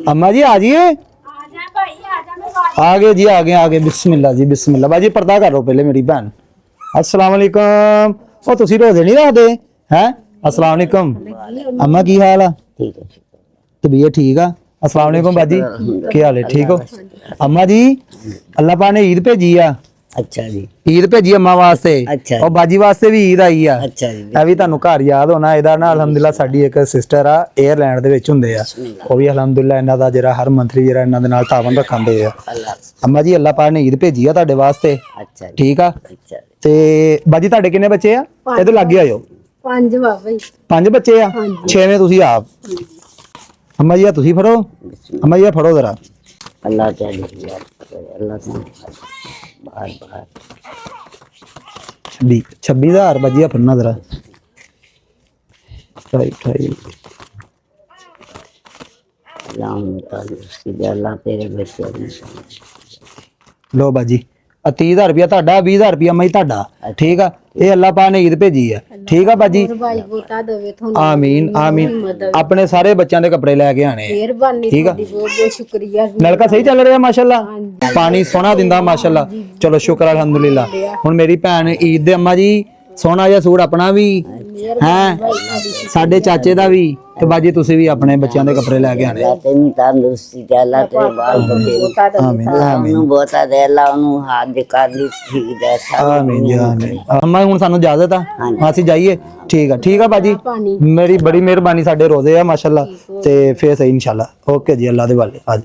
अम्मा जी आ जाइए। आ गए जी, आ गए बिस्मिल्लाह जी बिस्मिल्लाह। बाजी पर्दा करो पहले मेरी भैन। अस्सलाम वालेकुम। ओ तुसी रोजे नहीं रखदे हैं? अस्सलाम वालेकुम। अम्मा की हाल है? ठीक है। तबीयत ठीक है? अस्सलाम वालेकुम बाजी, क्या हाल है? ठीक हो? अम्मा जी अल्लाह पाक ने ईद भेजी है। अच्छा जी। ईद भेजी अम्मा वास्ते अच्छा और बाजी वास्ते भी ईद आई ਆ। अच्छा जी। ਇਹ ਵੀ ਤੁਹਾਨੂੰ ਘਰ ਯਾਦ ਹੋਣਾ ਇਹਦਾ ਨਾ ਅਲਹਮਦੁਲਿਲਾ ਸਾਡੀ ਇੱਕ ਸਿਸਟਰ ਆ 에ਅਰਲੈਂਡ ਦੇ ਵਿੱਚ ਹੁੰਦੇ ਆ ਉਹ ਵੀ ਅਲਹਮਦੁਲਿਲਾ ਇਹਨਾਂ ਦਾ ਜਿਹੜਾ ਹਰ ਮੰਥਲੀ ਜਿਹੜਾ ਇਹਨਾਂ ਦੇ ਨਾਲ ਤਾਵਨ ਰੱਖਾਂਦੇ ਆ ਅੰਮਾ ਜੀ ਅੱਲਾਹ ਪਾਕ ਨੇ ਈਦ ਭੇਜੀ ਆ ਤੁਹਾਡੇ ਵਾਸਤੇ अच्छा जी। ਠੀਕ ਆ अच्छा ਤੇ ਬਾਜੀ ਤੁਹਾਡੇ ਕਿੰਨੇ ਬੱਚੇ ਆ ਇਹਦੇ ਲੱਗੇ ਆਇਓ 5 ਬਾਬਾ ਜੀ 5 ਬੱਚੇ ਆ 6ਵੇਂ ਤੁਸੀਂ ਆਪ ਅੰਮਾ ਜੀ ਆ ਤੁਸੀਂ ਫੜੋ ਅੰਮਾ ਜੀ ਆ ਫੜੋ ਜ਼ਰਾ अल्लाह ताला अल्लाह बाहर बाहर 26000 बाजी आ फड़ना जरा 28 अल्लाह तेरे बच्चे लो बाजी 30000 रुपया ਤੁਹਾਡਾ 20000 रुपया ਮੈਂ ਤੁਹਾਡਾ ਠੀਕ ਆ ਇਹ ਅੱਲਾਹ ਪਾਕ ਨੇ ਈਦ ਭੇਜੀ ਆ ਠੀਕ ਆ ਬਾਜੀ ਭਾਈ ਬੋਟਾ ਦੇਵੇ ਤੁਹਾਨੂੰ ਆਮੀਨ ਆਮੀਨ ਆਪਣੇ ਸਾਰੇ ਬੱਚਿਆਂ ਦੇ ਕੱਪੜੇ ਲੈ ਕੇ ਆਣੇ ਆ ਮਿਹਰਬਾਨੀ ਤੁਹਾਡੀ ਬਹੁਤ ਬਹੁਤ ਸ਼ੁਕਰੀਆ ਨਲਕਾ ਸਹੀ ਚੱਲ ਰਿਹਾ ਮਾਸ਼ਾਅੱਲਾ ਪਾਣੀ ਸੋਹਣਾ ਦਿੰਦਾ ਮਾਸ਼ਾਅੱਲਾ ਚਲੋ ਸ਼ੁਕਰ ਅਲਹਮਦੁਲਿਲਾ ਹੁਣ ਮੇਰੀ ਭੈਣ ਈਦ ਦੇ ਅੰਮਾ ਜੀ ਸੋਹਣਾ ਜਿਹਾ ਸੂਟ ਆਪਣਾ ਵੀ ਹੈ ਸਾਡੇ ਚਾਚੇ ਦਾ ਵੀ ਤੇ ਬਾਜੀ ਤੁਸੀਂ ਵੀ ਆਪਣੇ ਬੱਚਿਆਂ ਦੇ ਕੱਪੜੇ ਲੈ ਕੇ ਆਣੇ तेरी तंदुरुस्ती दे अल्लाह तेरे बाल बच्चे ਆਮੀਨ ਆਮੀਨ ਬਹੁਤਾ ਦੇ ਅੱਲਾ ਉਹਨੂੰ ਹੱਥ ਦੇ ਕਰ ਲਈ ਠੀਕ ਦੇ ਆਮੀਨ ਜੀ ਆਮੀਨ ਅੰਮਾ ਹੁਣ ਸਾਨੂੰ ਇਜਾਜ਼ਤ ਆ ਅਸੀਂ ਜਾਈਏ ਠੀਕ ਆ ਬਾਜੀ ਮੇਰੀ ਬੜੀ ਮਿਹਰਬਾਨੀ ਸਾਡੇ ਰੋਜ਼ੇ ਆ ਮਾਸ਼ਾਅੱਲਾ ਤੇ ਫੇਰ ਸਹੀ ਇਨਸ਼ਾਅੱਲਾ ਓਕੇ ਜੀ ਅੱਲਾ ਦੇ ਵਾਲੇ ਅੱਜ